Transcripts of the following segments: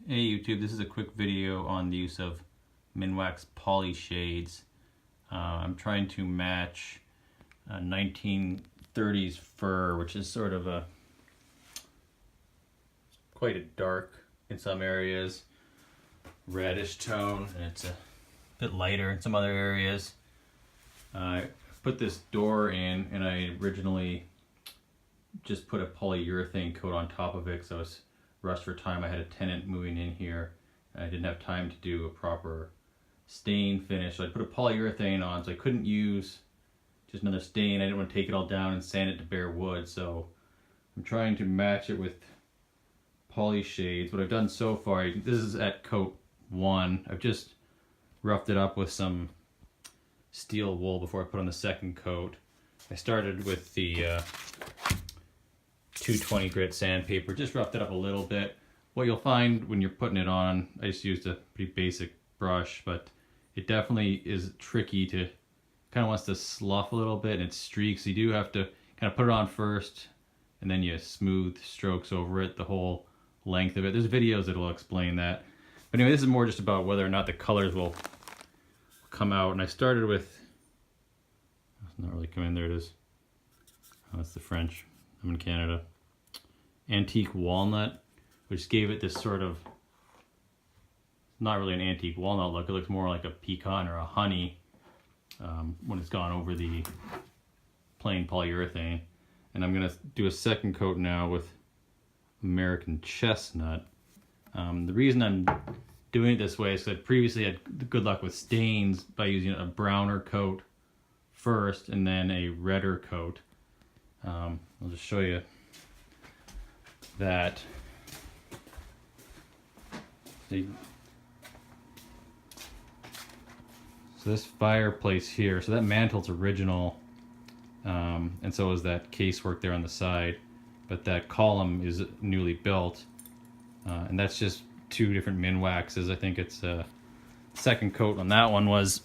Hey YouTube, this is a quick video on the use of Minwax Polyshades. I'm trying to match a 1930s fur, which is sort of quite a dark in some areas, reddish tone, and it's a bit lighter in some other areas. I put this door in, and I originally just put a polyurethane coat on top of it because I was rushed for time. I had a tenant moving in here. I didn't have time to do a proper stain finish, so I put a polyurethane on, so I couldn't use just another stain. I didn't want to take it all down and sand it to bare wood, so I'm trying to match it with Polyshades. What I've done so far, this is at coat 1. I've just roughed it up with some steel wool before I put on the second coat. I started with the 220 grit sandpaper, just roughed it up a little bit. What you'll find when you're putting it on, I just used a pretty basic brush, but it definitely is tricky to, kind of wants to slough a little bit, and it streaks. You do have to kind of put it on first, and then you smooth strokes over it the whole length of it. There's videos that will explain that. But anyway, this is more just about whether or not the colors will come out. And I started with, it's not really coming in, there it is. Oh, that's the French. I'm in Canada. Antique walnut, which gave it this sort of, not really an antique walnut look. It looks more like a pecan or a honey when it's gone over the plain polyurethane. And I'm gonna do a second coat now with American chestnut. The reason I'm doing it this way is because I previously had good luck with stains by using a browner coat first and then a redder coat. I'll just show you that. See? So this fireplace here, so that mantle's original, and so is that casework there on the side, but that column is newly built, and that's just 2 different Minwaxes. I think it's second coat on that one was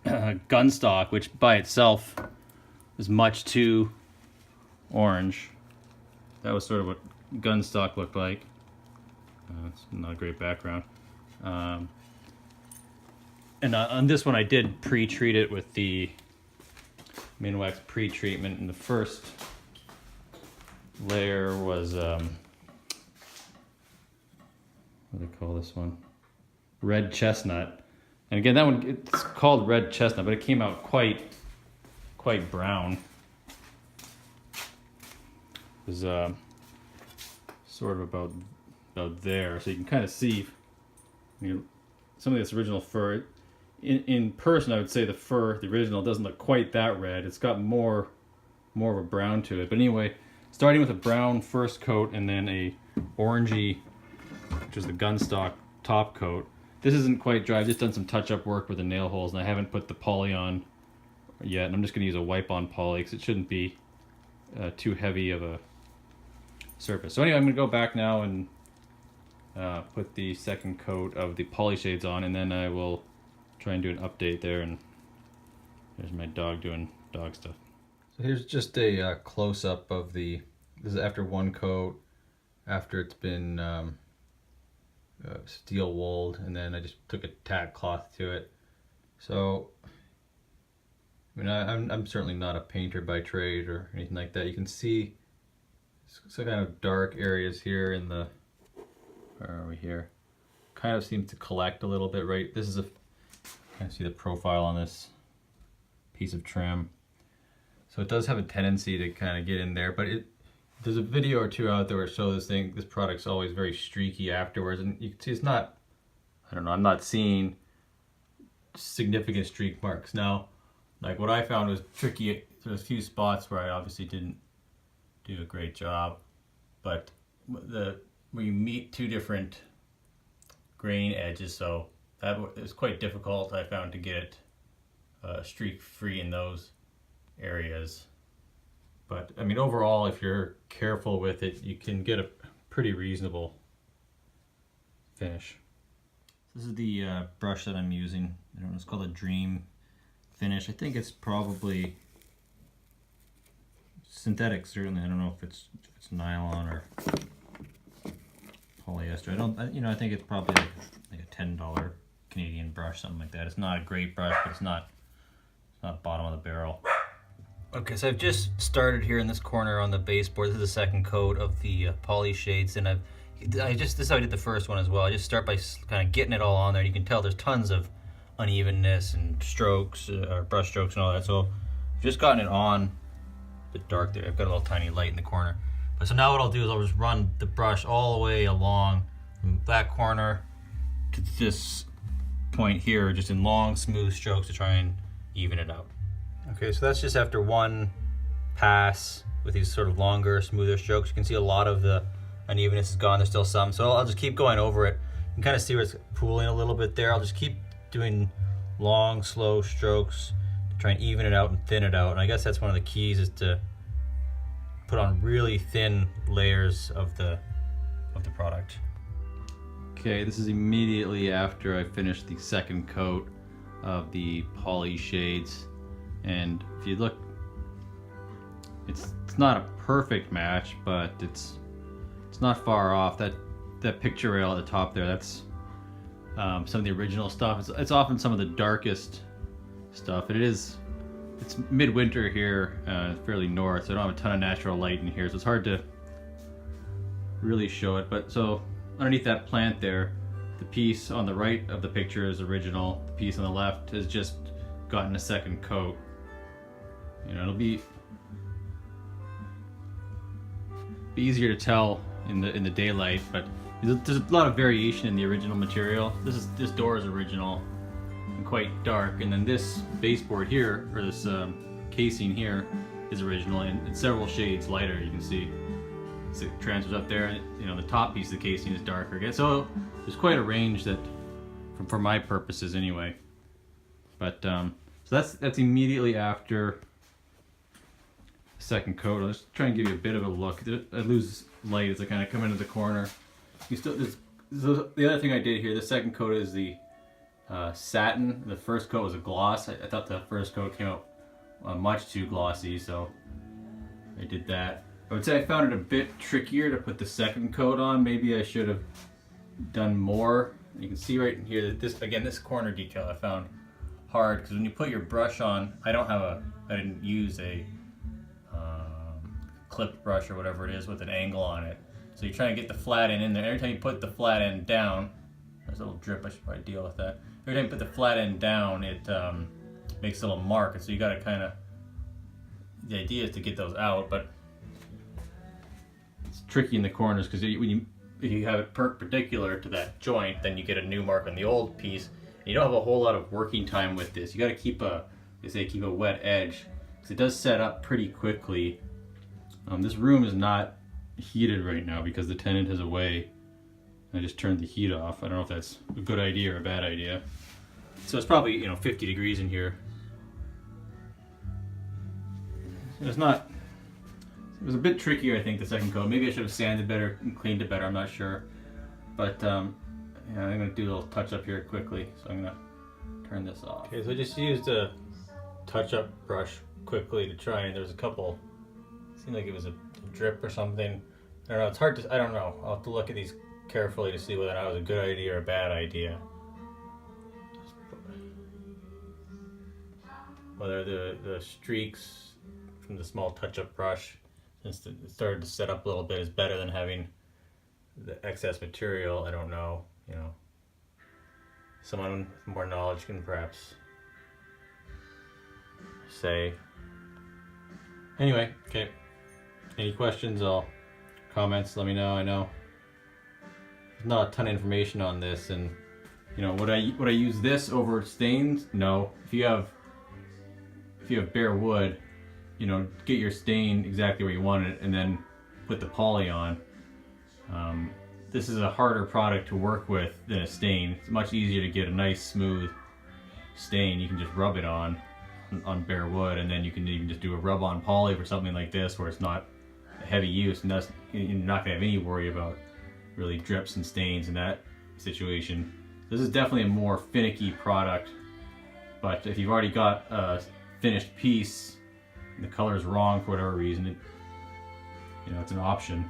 gunstock, which by itself is much too orange. That was sort of what gunstock looked like. It's not a great background. And on this one I did pre-treat it with the Minwax pre-treatment, and the first layer was, what do they call this one? Red chestnut. And again, that one, it's called red chestnut, but it came out quite brown. It was sort of about there, so you can kind of see, some of this original fur. In person, I would say the fur, the original, doesn't look quite that red. It's got more of a brown to it. But anyway, starting with a brown first coat and then a orangey, which is the gunstock top coat. This isn't quite dry. I've just done some touch-up work with the nail holes, and I haven't put the poly on yet. And I'm just going to use a wipe-on poly because it shouldn't be too heavy of a surface. So anyway, I'm going to go back now and put the second coat of the Polyshades on, and then I will try and do an update there. And there's my dog doing dog stuff. So here's just a close-up of this is after one coat, after it's been steel wooled, and then I just took a tack cloth to it. So I mean, I'm certainly not a painter by trade or anything like that. You can see some kind of dark areas here in the, where are we here? Kind of seems to collect a little bit, right? This is kind of see the profile on this piece of trim. So it does have a tendency to kind of get in there, but there's a video or 2 out there where it shows this product's always very streaky afterwards, and you can see it's not, I don't know, I'm not seeing significant streak marks. Now, like what I found was tricky, there's a few spots where I obviously didn't do a great job, but when you meet 2 different grain edges, so that was quite difficult, I found, to get streak free in those areas. But I mean, overall, if you're careful with it, you can get a pretty reasonable finish. This is the brush that I'm using. I don't know, it's called a Dream Finish. I think it's probably synthetic, certainly. I don't know if it's nylon or polyester. I think it's probably like a $10 Canadian brush, something like that. It's not a great brush, but it's not bottom of the barrel. Okay, so I've just started here in this corner on the baseboard. This is the second coat of the Polyshades, and this is how I did the first one as well. I just start by kind of getting it all on there. You can tell there's tons of unevenness and strokes, or brush strokes and all that. So I've just gotten it on. A bit dark there. I've got a little tiny light in the corner. But so now what I'll do is I'll just run the brush all the way along from that corner to this point here, just in long, smooth strokes to try and even it out. Okay, so that's just after one pass with these sort of longer, smoother strokes. You can see a lot of the unevenness is gone. There's still some, so I'll just keep going over it. You can kind of see where it's pooling a little bit there. I'll just keep doing long, slow strokes to try and even it out and thin it out. And I guess that's one of the keys, is to put on really thin layers of the product. Okay, this is immediately after I finished the second coat of the Polyshades. And if you look, it's not a perfect match, but it's not far off. That picture rail at the top there, that's some of the original stuff. It's often some of the darkest stuff. It's midwinter here, fairly north, so I don't have a ton of natural light in here, so it's hard to really show it. But so underneath that plant there, the piece on the right of the picture is original. The piece on the left has just gotten a second coat. It'll be easier to tell in the daylight, but there's a lot of variation in the original material. This door is original and quite dark, and then this baseboard here, or this casing here, is original and it's several shades lighter. You can see it transfers up there, and the top piece of the casing is darker again. So there's quite a range that, for my purposes anyway. But so that's immediately after second coat. I'll just try and give you a bit of a look. I lose light as I kind of come into the corner. The other thing I did here, the second coat is the satin. The first coat was a gloss. I thought the first coat came out much too glossy, so I did that. I would say I found it a bit trickier to put the second coat on. Maybe I should have done more. You can see right in here that this corner detail I found hard, because when you put your brush on, I didn't use a clipped brush or whatever it is with an angle on it. So you try and get the flat end in there. Every time you put the flat end down, there's a little drip, I should probably deal with that. Every time you put the flat end down, it makes a little mark, and so you gotta the idea is to get those out, but it's tricky in the corners, because if you have it perpendicular to that joint, then you get a new mark on the old piece. And you don't have a whole lot of working time with this. You gotta keep a wet edge, because it does set up pretty quickly. This room is not heated right now because the tenant is away. I just turned the heat off. I don't know if that's a good idea or a bad idea. So it's probably 50 degrees in here. It was a bit trickier, I think, the second coat. Maybe I should have sanded better and cleaned it better, I'm not sure. But I'm gonna do a little touch up here quickly. So I'm gonna turn this off. Okay, so I just used a touch up brush quickly to try, and there's a couple, seemed like it was a drip or something. I don't know, it's hard to, I don't know. I'll have to look at these carefully to see whether that was a good idea or a bad idea. Whether the streaks from the small touch-up brush, since it started to set up a little bit, is better than having the excess material. I don't know, Someone with more knowledge can perhaps say. Anyway, okay. Any questions or comments, let me know. I know there's not a ton of information on this, and would I use this over stains? No. If you have bare wood, get your stain exactly where you want it and then put the poly on. This is a harder product to work with than a stain. It's much easier to get a nice smooth stain. You can just rub it on bare wood, and then you can even just do a rub-on poly for something like this where it's not a heavy use, and you're not going to have any worry about really drips and stains in that situation. This is definitely a more finicky product, but if you've already got a finished piece and the color is wrong for whatever reason, it's an option.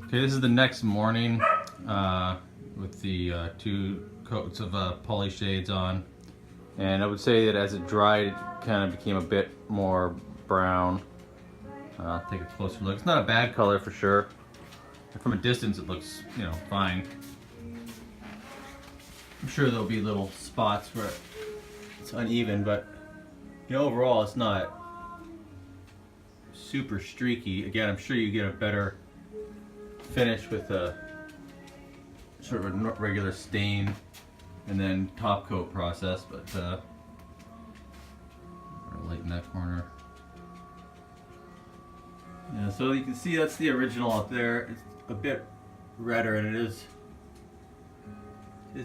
Okay, this is the next morning with the 2 coats of Polyshades on. And I would say that as it dried, it kind of became a bit more brown. I'll take a closer look. It's not a bad color for sure. From a distance it looks, you know, fine. I'm sure there'll be little spots where it's uneven, but you know, overall it's not super streaky. Again, I'm sure you get a better finish with a sort of a regular stain and then top coat process, but lighten that corner. Yeah, so you can see that's the original up there. It's a bit redder, and it's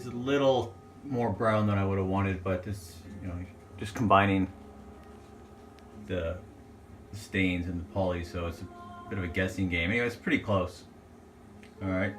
a little more brown than I would have wanted, but this, you know, just combining the stains and the poly, so it's a bit of a guessing game. Anyway, it's pretty close. All right.